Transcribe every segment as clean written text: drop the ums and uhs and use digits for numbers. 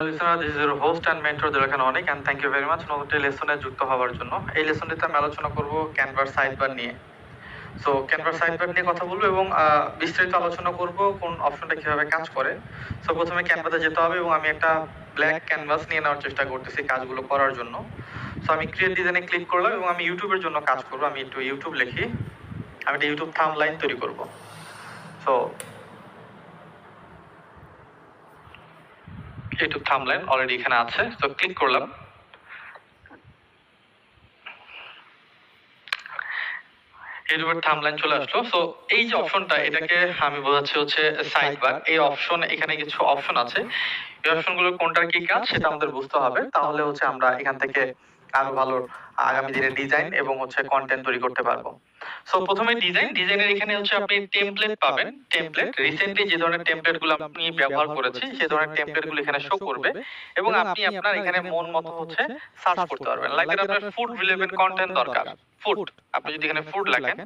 Listener, this is your host and mentor Dilakhan Onik, and thank you very much নতুন লেসনে যুক্ত হওয়ার জন্য। এই লেসনটিতে আমি আলোচনা করব ক্যানভার সাইডবার নিয়ে। সো ক্যানভার সাইডবার নিয়ে কথা বলবো এবং বিস্তারিত আলোচনা করব কোন অপশনটা কিভাবে কাজ করে। সো প্রথমে ক্যানভাতে যেতে হবে এবং আমি একটা ব্ল্যাক ক্যানভাস নিয়ে নেওয়ার চেষ্টা করতেছি কাজগুলো করার জন্য। সো আমি ক্রিয়েট ডিজাইনে ক্লিক করলাম এবং আমি ইউটিউবের জন্য কাজ করব। আমি একটু ইউটিউব লিখি, আমি একটা ইউটিউব থাম্বলাইন তৈরি করব। সো ইউটিউব থাম্বলাইন অলরেডি এখানে আছে, তো ক্লিক করলাম। ইউটিউবের থাম্বলাইন চলে আসলো। সো এই যে অপশনটা, এটাকে আমি বোঝাচ্ছি হচ্ছে সাইড বার। এই অপশন, এখানে কিছু অপশন আছে, এই অপশনগুলো কোনটার কি কাজ সেটা আমাদের বুঝতে হবে, তাহলে হচ্ছে আমরা এখান থেকে আরো ভালো আগামী দিনে ডিজাইন এবং হচ্ছে কন্টেন্ট তৈরি করতে পারবো। সো প্রথমে ডিজাইনের এখানে হচ্ছে আপনি টেমপ্লেট পাবেন। টেমপ্লেট রিসেন্টলি যে ধরনের টেমপ্লেট গুলো আপনি ব্যবহার করেছি সেই ধরনের টেমপ্লেট গুলো এখানে শো করবে এবং আপনি আপনার এখানে মন মতো হচ্ছে সার্চ করতে পারবেন। লাইক আপনার ফুড রিলেভেন্ট কন্টেন্ট দরকার, ফুড, আপনি যদি এখানে ফুড লেখেন,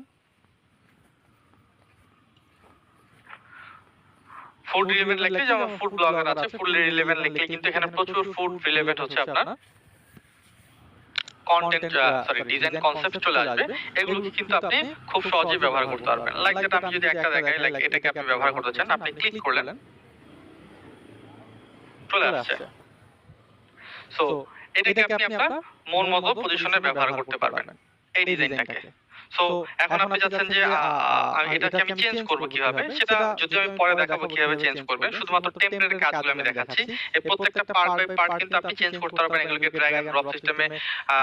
ফুড রিলেভেন্ট লিখলে যেমন ফুড ব্লগার আছে, ফুড রিলেভেন্ট লিখলে কিন্তু এখানে প্রচুর ফুড রিলেভেন্ট হচ্ছে আপনার কন্টেন্ট ডিজাইন কনসেপ্ট চলে আসবে। এগুলো কিন্তু আপনি খুব সহজেই ব্যবহার করতে পারবেন। লাইক দ্যাট আমি যদি একটা দেখাই, লাইক এটাকে আপনি ব্যবহার করতে চান, আপনি ক্লিক করলেন, চলে আসছে। সো এটাকে আপনি আপনার মন মতো পজিশনে ব্যবহার করতে পারবেন এই ডিজাইনটাকে। সো এখন আপনি চাচ্ছেন যে এটাকে আমি চেঞ্জ করব কিভাবে, সেটা যদি আমি পরে দেখাবো কিভাবে চেঞ্জ করবেন। শুধুমাত্র টেমপ্লেটের কাজগুলো আমি দেখাচ্ছি। এই প্রত্যেকটা পার্ট বাই পার্ট কিন্তু আপনি চেঞ্জ করতে পারবেন, এগুলোকে ড্র্যাগ এন্ড ড্রপ সিস্টেমে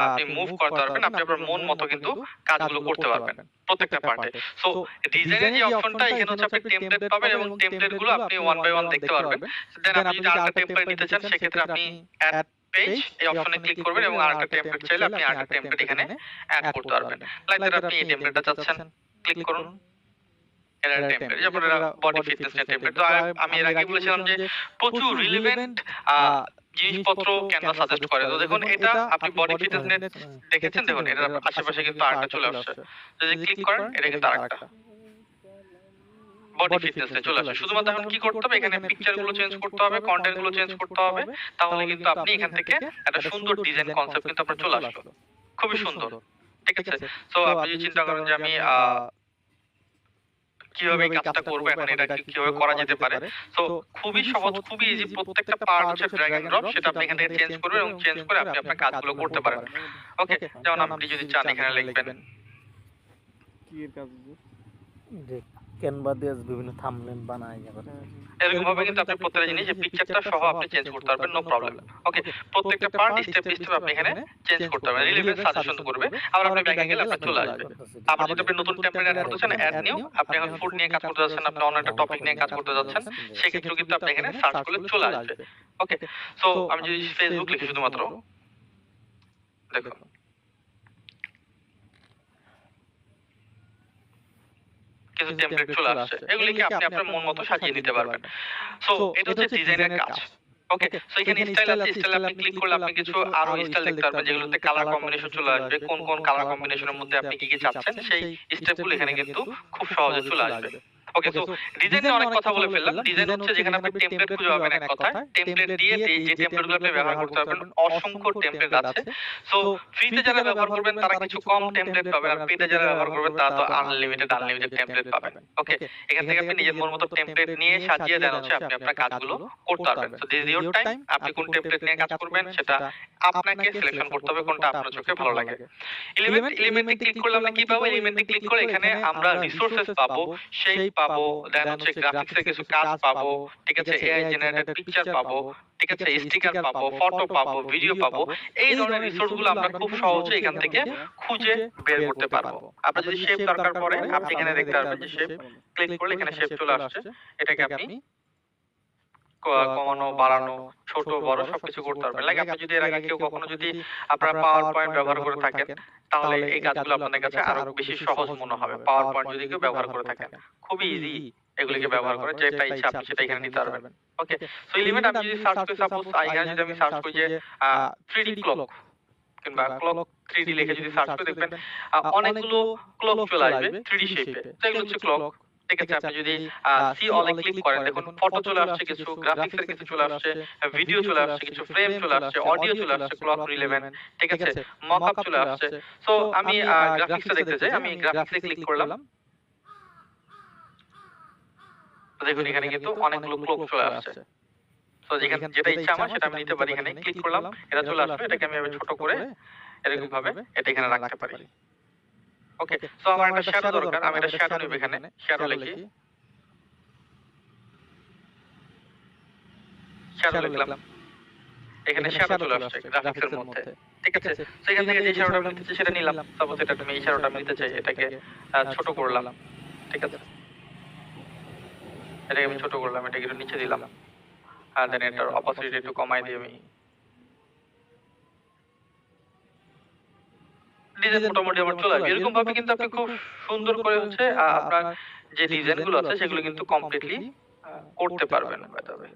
আপনি মুভ করতে পারবেন, আপনি আপনার মন মতো কিন্তু কাজগুলো করতে পারবেন প্রত্যেকটা পার্টে। সো ডিজাইনের যে অপশনটা, এখানে হচ্ছে আপনি টেমপ্লেট পাবেন এবং টেমপ্লেটগুলো আপনি ওয়ান বাই ওয়ান দেখতে পারবেন। দেন আপনি যদি আরেকটা টেমপ্লেট নিতে চান, সেক্ষেত্রে আপনি অ্যাড পেজ এই অপশনে ক্লিক করবেন এবং আরেকটা টেমপ্লেট চাইলে আপনি আরেকটা টেমপ্লেট এখানে অ্যাড করতে পারবেন। লাইক দ্যাট আপনি এই টেমপ্লেটটা চাচ্ছেন, ক্লিক করুন। এর টেমপ্লেট যেমন বডি ফিটনেস টেমপ্লেট। তো আমি এর আগে বলেছিলাম যে প্রচুর রিলেভেন্ট জিনিসপত্র ক্যানভা সাজেস্ট করে। তো দেখুন, এটা আপনি বডি ফিটনেস নেট দেখেছেন, দেখুন এটার আশেপাশে কিন্তু আরেকটা চলে আসছে। যদি ক্লিক করেন, এটা কিন্তু আরেকটা বডি ফিটনেসে চলে আসে। শুধুমাত্র এখন কি করতে হবে, এখানে পিকচার গুলো চেঞ্জ করতে হবে, কন্টেন্ট গুলো চেঞ্জ করতে হবে, তাহলে কিন্তু আপনি এখান থেকে একটা সুন্দর ডিজাইন কনসেপ্ট কিন্তু আপনার চলে আসলো, খুবই সুন্দর। ঠিক আছে। সো আপনি যদি চিন্তা করেন যে আমি কিভাবে এই কাজটা করবো, এখন এটা কিভাবে করা যেতে পারে। সো খুবই সহজ, খুবই ইজি। প্রত্যেকটা পার্ট হচ্ছে ড্র্যাগ এন্ড ড্রপ, সেটা আপনি এখান থেকে চেঞ্জ করবেন এবং চেঞ্জ করে আপনি আপনার কাজগুলো করতে পারেন। ওকে, যেমন আপনি যদি চান এখানে লিখবেন কি এর কাজ যে ক্যানভা দিয়ে বিভিন্ন থাম্বনেল বানায় যাবে। এরকম ভাবে কিন্তু আপনি প্রত্যেকটা জিনিস পিকচারটা সহ আপনি চেঞ্জ করতে পারবেন, নো প্রবলেম। ওকে, প্রত্যেকটা পার্ট স্টেপ বাই স্টেপ আপনি এখানে চেঞ্জ করতে পারবেন, রিলেভেন্ট সাজেশন করবে। আবার আপনি ব্যাকে গেলে আপনার চলে আসবে। আবার যদি আপনি নতুন টেমপ্লেট অ্যাড করতে চান, অ্যাড নিউ, আপনি এখন ফুড নিয়ে কাজ করতে যাচ্ছেন, আপনি অন্য একটা টপিক নিয়ে কাজ করতে যাচ্ছেন, সেই ক্ষেত্রে কিন্তু আপনি এখানে সার্চ করলে চলে আসবে। ওকে, সো আমি যদি ফেসবুক লিখি শুধুমাত্র, দেখুন কিছু টেমপ্লেট চলে আসছে, এগুলিকে আপনি আপনার মন মতো সাজিয়ে নিতে পারবেন। সো এটা হচ্ছে ডিজাইনের কাজ। ওকে, সো এখানে স্টাইল আছে, স্টাইল আপনি ক্লিক করলে আপনি কিছু আরো স্টাইল দেখতে পারবেন, যেগুলোতে কালার কম্বিনেশন চলে আসবে। কোন কোন কালার কম্বিনেশনের মধ্যে আপনি কি কি চাচ্ছেন, সেই স্টেপগুলো এখানে কিন্তু খুব সহজে চলে আসবে। ওকে, সো ডিজাইনে অনেক কথা বলে ফেললাম। ডিজাইন হচ্ছে যেখানে আপনি টেমপ্লেট খুঁজে পাবেন, এক কথায় টেমপ্লেট দিয়ে যে টেমপ্লেটগুলো আপনি ব্যবহার করতে পারবেন, অসংখ্য টেমপ্লেট আছে। সো ফ্রিতে যারা ব্যবহার করবেন তারা কিছু কম টেমপ্লেট পাবেন, আর পেইডে যারা ব্যবহার করবেন তারা তো আনলিমিটেড টেমপ্লেট পাবেন। ওকে, এখান থেকে আপনি নিজের মন মতো টেমপ্লেট নিয়ে সাজিয়ে দেন হচ্ছে আপনি আপনার কাজগুলো করতে পারবেন। So this is your time, আপনি কোন টেমপ্লেট নিয়ে কাজ করবেন সেটা আপনাকে সিলেকশন করতে হবে, কোনটা আপনার চোখে ভালো লাগে। এলিমেন্টে ক্লিক করলে আমরা কি পাবো, এলিমেন্টে ক্লিক করে এখানে আমরা রিসোর্সেস পাবো, শেপ পাবো, দেন হচ্ছে গ্রাফিক্সের কিছু কাজ পাবো, ঠিক আছে, এআই জেনারেটেড পিকচার পাবো, ঠিক আছে, স্টিকার পাবো, ফটো পাবো, ভিডিও পাবো। এই ধরনের রিসোর্সগুলো আমরা খুব সহজে এখান থেকে খুঁজে বের করতে পারবো। আপনার যদি শেপ দরকার পড়ে, আপনি এখানে দেখতে পারবেন যে শেপ, ক্লিক করলে এখানে শেপ চলে আসছে। এটাকে আপনি কমানো, বাড়ানো, ছোট বড় সবকিছু করতে পারবেন। লাইক আপনি যদি এর আগে কেউ কখনো যদি আপনারা পাওয়ার পয়েন্ট ব্যবহার করে থাকেন, তাহলে এই কাজগুলো আপনাদের কাছে আরো বেশি সহজ মনে হবে। পাওয়ার পয়েন্ট যদি কেউ ব্যবহার করে থাকেন, খুবই ইজি এগুলিকে ব্যবহার করে, যেটা ইচ্ছা আপনি সেটা এখানে নিতে পারবেন। ওকে, সো এলিমেন্ট আমি যদি সার্চ করি, সাপোজ এখানে যদি আমি সার্চ করি যে 3D ক্লক কিংবা ক্লক 3D লিখে যদি সার্চ করে দেখবেন অনেকগুলো ক্লক চলে আসবে 3D শেপে। তো এগুলো হচ্ছে ক্লক। ঠিক আছে? আপনি যদি সি অল এ ক্লিক করেন, দেখুন ফটো চলে আসছে কিছু, গ্রাফিক্স এর কিছু চলে আসছে, ভিডিও চলে আসছে কিছু, ফ্রেম চলে আসছে, অডিও চলে আসছে, ক্লক রিলেভেন্ট, ঠিক আছে? মকআপ চলে আসছে। সো আমি গ্রাফিক্সটা দেখতে চাই। আমি গ্রাফিক্স এ ক্লিক করলাম। তো দেখুন এখানে কিন্তু অনেকগুলো ক্লোক চলে আসছে। তো যেখানে যেটা ইচ্ছা আমার সেটা আমি নিতে পারি। এখানে ক্লিক করলাম, এটা চলে আসবে। এটাকে আমি এভাবে ছোট করে এরকম ভাবে এটা এখানে রাখতে পারি। ওকে, সো আমার একটা শ্যাডো দরকার। আমি একটা শ্যাডো নিব এখানে। শ্যাডো লিখি। শ্যাডো লিখলাম। এখানে শ্যাডো চলে আসছে গ্রাফিক্সের মধ্যে। ঠিক আছে? সো এখান থেকে যে শ্যাডোটা আমি নিতে চাই সেটা নিলাম। সাপোজ এটা তুমি এই শ্যাডোটা আমি নিতে চাই, এটাকে ছোট করলাম। ঠিক আছে? এটাকে আমি ছোট করলাম, এটাকে একটু নিচে দিলাম। আর দেন এটার অপাসিটি একটু কমাই দিই আমি। ডিজাইন মোটামুটি আমার চলে আসবে। এরকম ভাবে কিন্তু আপনি খুব সুন্দর করে হচ্ছে আপনার যে ডিজাইন গুলো আছে সেগুলো কিন্তু কমপ্লিটলি করতে পারবেন বাই দ্য ওয়ে।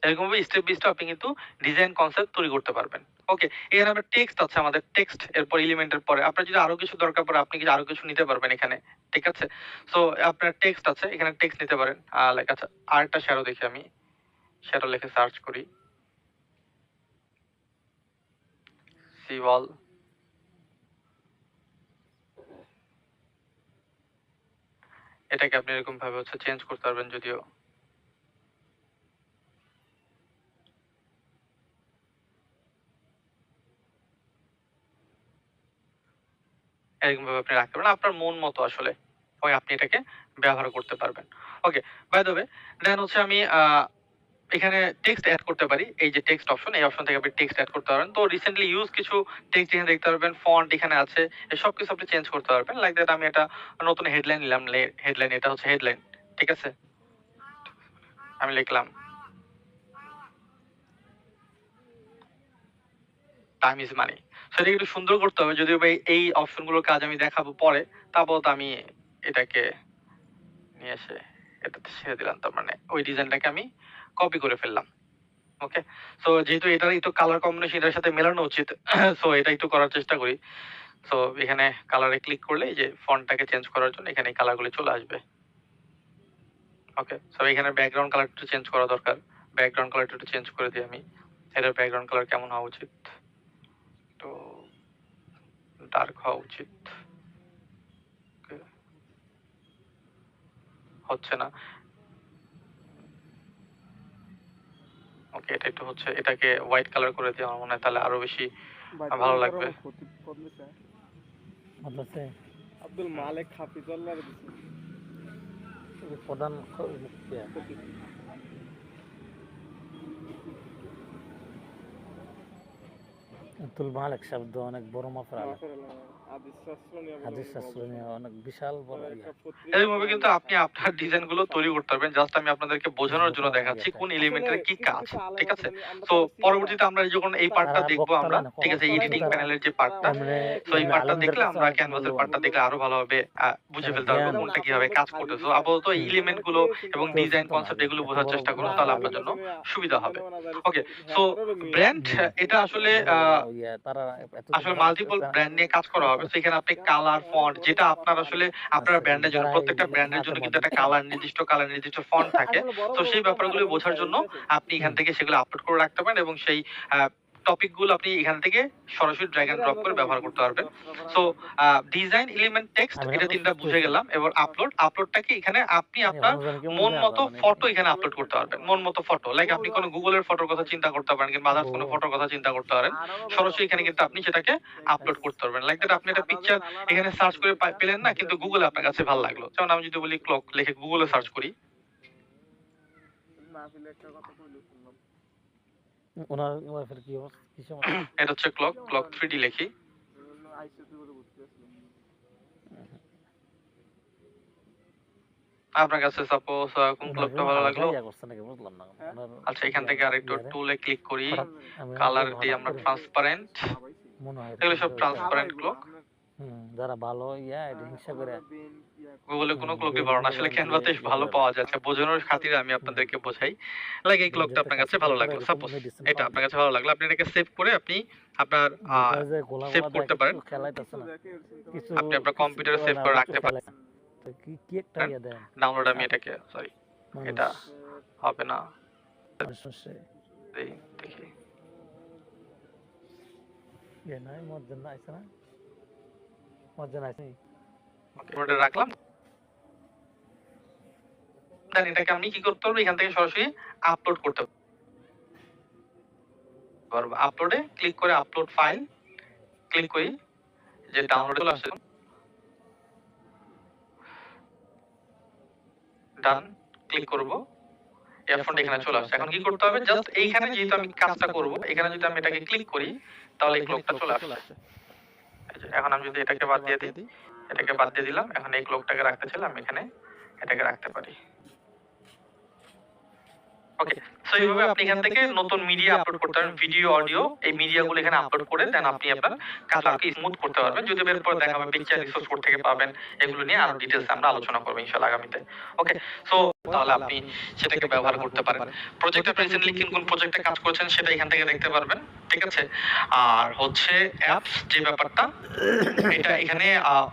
এরকম ভাবে স্টেপ বাই স্টেপ আপনি কিন্তু ডিজাইন কনসেপ্ট তৈরি করতে পারবেন। ওকে, এখানে আমরা টেক্সট আছে, আমাদের টেক্সট এরপর এলিমেন্টের পরে আপনার যদি আরো কিছু দরকার পড়ে আপনি কিছু আরো কিছু নিতে পারবেন এখানে। ঠিক আছে? সো আপনার টেক্সট আছে, এখানে টেক্সট নিতে পারেন। লাইক আচ্ছা আরেকটা শ্যাডো দেখি, আমি শ্যাডো লিখে সার্চ করি। সি ওয়াল, এটাকে আপনি এরকম ভাবে হচ্ছে চেঞ্জ করতে পারবেন। যদিও এরকম ভাবে আপনি রাখতে পারেন আপনার মন মতো আসলে, ওই আপনি এটাকে ব্যবহার করতে পারবেন। ওকে, বাই দ্য ওয়ে দেন হচ্ছে আমি এখানে টেক্সট অ্যাড করতে পারি। এই যে টেক্সট অপশন, এই অপশন থেকে আপনি টেক্সট অ্যাড করতে পারবেন। তো রিসেন্টলি ইউজ কিছু টেক্সট এখানে দেখতে পারবেন, ফন্ট এখানে আছে, এই সব কিছু আপনি চেঞ্জ করতে পারবেন। লাইক দ্যাট আমি একটা নতুন হেডলাইন নিলাম, হেডলাইন, এটা হচ্ছে হেডলাইন। ঠিক আছে? আমি লিখলাম টাইম ইজ মানি। সেটা একটু সুন্দর করতে হবে, যদিও ভাই এই অপশনগুলোর কাজ আমি দেখাবো পরে। তারপর তো আমি এটাকে নিয়ে এসে এটাতে ছেড়ে দিলাম, তার মানে ওই ডিজাইনটাকে আমি কপি করে ফেললাম। ওকে, সো যেহেতু এটার একটু কালার কম্বিনেশন এটার সাথে মেলানো উচিত, সো এটা একটু করার চেষ্টা করি। সো এখানে কালারে ক্লিক করলে এই যে ফন্টটাকে চেঞ্জ করার জন্য এখানে এই কালারগুলো চলে আসবে। ওকে, সো এখানে ব্যাকগ্রাউন্ড কালার একটু চেঞ্জ করা দরকার। ব্যাকগ্রাউন্ড কালারটা একটু চেঞ্জ করে দিই আমি। এটার ব্যাকগ্রাউন্ড কালার কেমন হওয়া উচিত? তো ডার্ক হওয়া উচিত। Okay, হচ্ছে না। ওকে, এটা একটু হচ্ছে, এটাকে হোয়াইট কালার করে দিই, আমার মনে হয় তাহলে আরো বেশি ভালো লাগবে। আব্দুল মালিক হাফিজুল্লাহ প্রধান আব্দুল মালিক শব্দ অনেক বড় মাপের, হাদিস শাস্ত্র নিয়ে অনেক বিশাল বড়। এরকমভাবে কিন্তু আপনি আপনার ডিজাইন গুলো তৈরি করতে পারবেন। জাস্ট আমি আপনাদেরকে বোঝানোর জন্য দেখাচ্ছি কোন এলিমেন্টের কি কাজ। ঠিক আছে? তো পরবর্তীতে আমরা যখন এই পার্টটা দেখবো আমরা, ঠিক আছে, এডিটিং প্যানেলের যে পার্টটা, তো এই পার্টটা দেখলে আমরা ক্যানভাসের পার্টটা দেখলে আরো ভালোভাবে বুঝে ফেলতে পারবো কোনটা কিভাবে কাজ করতেছে। তো আপাতত এই এলিমেন্ট গুলো এবং ডিজাইন কনসেপ্ট এগুলো বোঝার চেষ্টা করুন, তাহলে আপনার জন্য সুবিধা হবে। ওকে, সো ব্র্যান্ড, এটা আসলে আসলে মাল্টিপল ব্র্যান্ড নিয়ে কাজ করা হবে। সেখানে আপনি কালার, ফন্ট, যেটা আপনার আসলে আপনার ব্র্যান্ডের জন্য, প্রত্যেকটা ব্র্যান্ডের জন্য কিন্তু একটা কালার, নির্দিষ্ট কালার, নির্দিষ্ট ফন্ট থাকে। তো সেই ব্যাপারগুলো বোঝার জন্য আপনি এখান থেকে সেগুলো আপলোড করে রাখতে পারেন এবং সেই টপিক গুলো আপনি এখান থেকে সরাসরি ড্র্যাগ এন্ড ড্রপ করে ব্যবহার করতে পারবেন। সো ডিজাইন, এলিমেন্ট, টেক্সট, এটা তিনটা বুঝে গেলাম। এবার আপলোডটাকে এখানে আপনি আপনার মন মতো ফটো এখানে আপলোড করতে পারবেন। মন মতো ফটো, লাইক আপনি কোনো গুগলের ফটোর কথা চিন্তা করতে পারেন কিংবা আদার্স কোনো ফটোর কথা চিন্তা করতে পারেন, সরাসরি এখানে কিন্তু আপনি সেটাকে আপলোড করতে পারবেন। লাইক দ্যাট আপনি একটা পিকচার এখানে সার্চ করে পেলেন না, কিন্তু গুগলে আপনার কাছে ভালো লাগলো। যেমন আমি যদি বলি ক্লক লিখে গুগলে সার্চ করি, ওনার ওয়াইফের কি অবস্থা, কি সমস্যা? এটা হচ্ছে ক্লক 3D লিখি। আপনার কাছে সাপোজ কোন ক্লকটা ভালো লাগলো? আচ্ছা, এখান থেকে আরেকটু টুলে ক্লিক করি, কালার দিই আমরা ট্রান্সপারেন্ট, এগুলো সব ট্রান্সপারেন্ট ক্লক। যারা ভালো হিংসা করে গুগলে কোনো ক্লকই ভালো না, আসলে ক্যানভাতে ভালো পাওয়া যাচ্ছে। বোঝানোর খাতিরে আমি আপনাদেরকে বোঝাই। লাইক এই ক্লকটা আপনার কাছে ভালো লাগলো, সাপোজ এটা আপনার কাছে ভালো লাগলো, আপনি এটাকে সেভ করে আপনি আপনার সেভ করতে পারেন। আপনি আপনার কম্পিউটারে সেভ করে রাখতে পারেন। ডাউনলোড আমি এটাকে সরি এটা হবে না, দেখি ওটা রাখলাম। দেন এটাকে আমি কি করতে পারবো, এখান থেকে সরাসরি আপলোড করতে পারবো। আপলোডে ক্লিক করে আপলোড ফাইল ক্লিক করি, যে ডাউনলোড চলে আসছে, ডান ক্লিক করব, এয়ারফোনটা এখানে চলে আসছে। এখন কি করতে হবে, জাস্ট এইখানে যেহেতু আমি কাজটা করব, এখানে যদি আমি এটাকে ক্লিক করি তাহলে এই ক্লকটা চলে আসছে। এখন আমি যদি এটাকে বাদ দিয়ে দিই, এটাকে বাদ দিয়ে দিলাম, এখন এই ক্লকটাকে রাখতে চাইলাম এখানে এটাকে রাখতে পারি। ওকে, সো এইভাবে আপনি এখান থেকে নতুন মিডিয়া আপলোড করতে পারেন, ভিডিও অডিও, এই মিডিয়াগুলো এখানে আপলোড করে দেন আপনি আপনার কাজটাকে স্মুথ করতে পারবেন। যদি এরপর দেখা হবে পিকচার রিসোর্স কোড থেকে পাবেন, এগুলো নিয়ে আরো ডিটেইলস আমরা আলোচনা করব ইনশাআল্লাহ আগামীতে। ওকে, সো তাহলে আপনি সেটাকে ব্যবহার করতে পারেন। প্রজেক্টে রিসেন্টলি কোন প্রজেক্টে কাজ করেছেন সেটা এখান থেকে দেখতে পারবেন, ঠিক আছে। আর হচ্ছে অ্যাপস যে ব্যাপারটা, এটা এখানে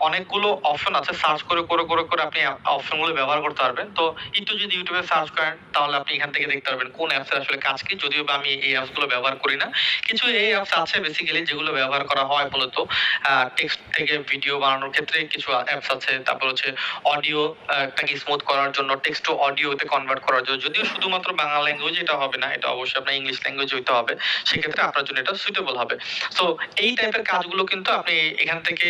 অনেকগুলো অপশন আছে, সার্চ করে করে করে করে আপনি অপশনগুলো ব্যবহার করতে পারবেন। তো একটু যদি ইউটিউবে সার্চ করেন তাহলে আপনি এখান থেকে দেখতে পারবেন কোন অ্যাপসের আসলে কাজ কি। যদিও বা আমি এই অ্যাপসগুলো ব্যবহার করি না, কিছু এই অ্যাপস আছে বেসিক্যালি যেগুলো ব্যবহার করা হয় মূলত টেক্সট থেকে ভিডিও বানানোর ক্ষেত্রে। কিছু অ্যাপস আছে, তারপর হচ্ছে অডিও টাকে স্মুথ করার জন্য, টেক্সট টু অডিওতে কনভার্ট করার জন্য। যদিও শুধুমাত্র বাংলা ল্যাঙ্গুয়েজ এটা হবে না, এটা অবশ্যই আপনার ইংলিশ ল্যাঙ্গুয়েজ হইতে হবে, সেক্ষেত্রে আপনার জন্য এটা সুইটেবল হবে। সো এই টাইপের কাজগুলো কিন্তু আপনি এখান থেকে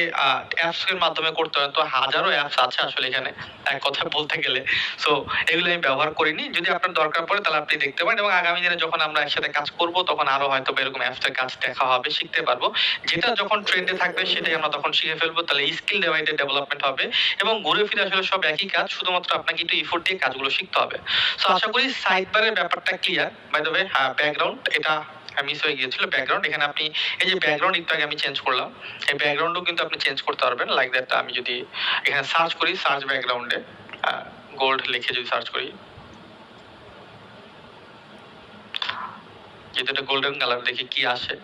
অ্যাপস এর মাধ্যমে করতে পারেন। তো হাজারো অ্যাপস আছে আসলে এখানে এক কথা বলতে গেলে। সো এগুলো আমি ব্যবহার করিনি, যদি আপনার দরকার পড়ে তাহলে আপনি দেখতে পারেন, এবং আগামী দিনে যখন আমরা একসাথে কাজ করব তখন আরো হয়তো এরকম অ্যাপসের কাজ দেখা হবে, শিখতে পারবো। যেটা যখন ট্রেন্ডে থাকবে সেটাই আমরা তখন শিখে ফেলবো, তাহলে স্কিল ডিভাইডেড ডেভেলপমেন্ট হবে এবং ঘুরে ফিরে আসলে সব একই কাজ, শুধুমাত্র আপনাকে একটু এফোর্ট দিয়ে কাজগুলো শিখতে হবে। সো আশা করি সাইড বারের ব্যাপারটা clear. By the way background এটা মিস হয়ে গিয়েছিল, ব্যাকগ্রাউন্ড এখানে আপনি এই যে ব্যাকগ্রাউন্ড একটু আগে আমি চেঞ্জ করলাম, এই ব্যাকগ্রাউন্ডও কিন্তু আপনি চেঞ্জ করতে পারবেন। লাইক দ্যাট আমি যদি এখানে সার্চ করি, সার্চ ব্যাকগ্রাউন্ডে গোল্ড লিখে যদি সার্চ করি, যেহেতু এটা গোল্ডেন কালার, দেখি কি আসে।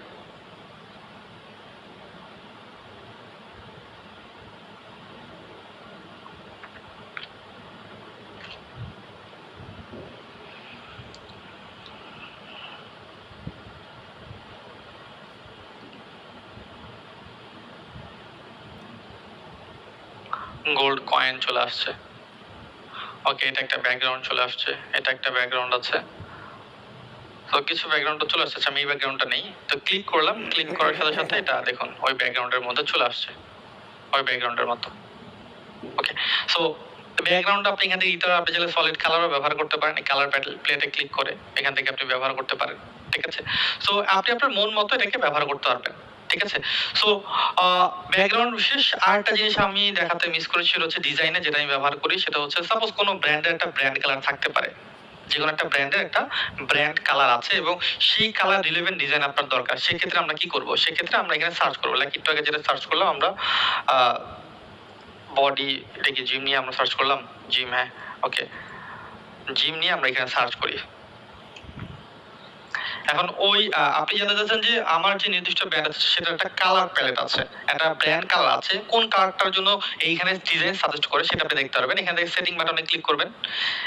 গোল্ড কয়েন চলে আসছে। ওকে, এটা একটা ব্যাকগ্রাউন্ড চলে আসছে, এটা একটা ব্যাকগ্রাউন্ড আছে। তো কিছু ব্যাকগ্রাউন্ড চলে আসছে, আমি এই ব্যাকগ্রাউন্ডটা নেই। তো ক্লিক করলাম, ক্লিক করার সাথে সাথে এটা দেখুন ওই ব্যাকগ্রাউন্ডের মধ্যে চলে আসছে, ওই ব্যাকগ্রাউন্ডের মতো। ওকে, সো ব্যাকগ্রাউন্ড আপনি এখান থেকে আপনি চাইলে সলিড কালারও ব্যবহার করতে পারেন, এই কালার প্লেটে ক্লিক করে এখান থেকে আপনি ব্যবহার করতে পারেন, ঠিক আছে। সো আপনি আপনার মন মতো এটাকে ব্যবহার করতে পারবেন, ঠিক আছে। সো ব্যাকগ্রাউন্ড বিশেষ আরেকটা জিনিস আমি দেখাতে মিস করেছি, সেটা হচ্ছে ডিজাইনে যেটা আমি ব্যবহার করি, সেটা হচ্ছে সাপোজ কোনো ব্র্যান্ডের একটা ব্র্যান্ড কালার থাকতে পারে, যে কোনো একটা ব্র্যান্ডের একটা ব্র্যান্ড কালার আছে এবং সেই কালার রিলেভেন্ট ডিজাইন আপনার দরকার। সেক্ষেত্রে আমরা কি করব, সেক্ষেত্রে আমরা এখানে সার্চ করবো, লাইক একটু আগে যেটা সার্চ করলাম আমরা বডি, এটা কি জিম নিয়ে আমরা সার্চ করলাম, জিম, হ্যাঁ ওকে, জিম নিয়ে আমরা এখানে সার্চ করি। এখন ওই আপনি জানতে চাচ্ছেন যে আমার যে নির্দিষ্ট ব্র্যান্ড আছে সেটা একটা কালার প্যালেট আছে, একটা ব্র্যান্ড কালার আছে, কোন কালারটার জন্য এইখানে ডিজাইন সাজেস্ট করে সেটা আপনি দেখতে পারবেন। এখান থেকে সেটিং বাটনে ক্লিক করবেন,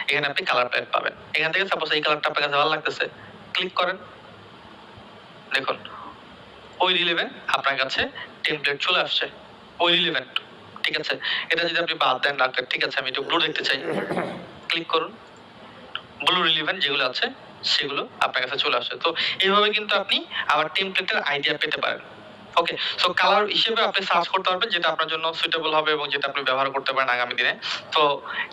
এখানে আপনি কালার প্যালেট পাবেন। এখান থেকে সাপোজ এই কালারটা আপনার কাছে ভালো লাগতেছে, ক্লিক করেন, দেখুন ওই রিলেভেন্ট আপনার কাছে টেমপ্লেট চলে আসছে, ওই রিলেভেন্ট, ঠিক আছে। এটা যদি আপনি বাদ দেন রাখেন, ঠিক আছে, আমি একটু ব্লু দেখতে চাই, ক্লিক করুন, ব্লু রিলেভেন্ট যেগুলো আছে সেগুলো আপনার কাছে চলে আসে। তো এইভাবে কিন্তু আপনি আবার টেমপ্লেটের আইডিয়া পেতে পারেন। ওকে, সো কালার হিসেবে আপনি সার্চ করতে পারবেন যেটা আপনার জন্য সুইটেবল হবে এবং যেটা আপনি ব্যবহার করতে পারেন আগামী দিনে। তো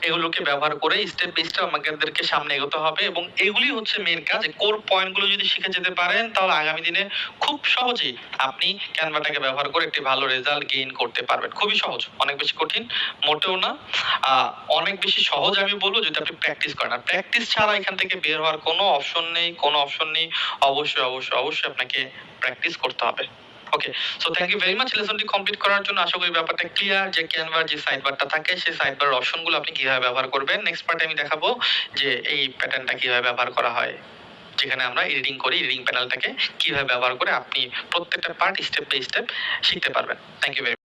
এগুলোকে ব্যবহার করে স্টেপ বাই স্টেপ আমাদেরকে সামনে এগোতে হবে এবং এগুলি হচ্ছে মেইন কাজ। কোর পয়েন্টগুলো যদি শিখে যেতে পারেন তাহলে আগামী দিনে খুব সহজেই আপনি ক্যানভাটাকে ব্যবহার করে একটি ভালো রেজাল্ট গেইন করতে পারবেন। খুবই সহজ, অনেক বেশি কঠিন মোটেও না, অনেক বেশি সহজ আমি বলবো যদি আপনি প্র্যাকটিস করেন। আর প্র্যাকটিস ছাড়া এখান থেকে বের হওয়ার কোনো অপশন নেই, কোনো অপশন নেই। অবশ্যই অবশ্যই অবশ্যই আপনাকে প্র্যাকটিস করতে হবে। Okay, so thank you very much লেসনটি কমপ্লিট করার জন্য। আশা করি ব্যাপারটা ক্লিয়ার যে ক্যানভার যে সাইড বারটা থাকে সেই সাইড বারের অপশনগুলো আপনি কিভাবে ব্যবহার করবেন। নেক্সট পার্টে আমি দেখাবো যে এই প্যাটার্নটা কিভাবে ব্যবহার করা হয়, যেখানে আমরা এডিটিং করি, এডিটিং প্যানেলটাকে কিভাবে ব্যবহার করে আপনি প্রত্যেকটা পার্ট স্টেপ বাই স্টেপ শিখতে পারবেন। Thank you very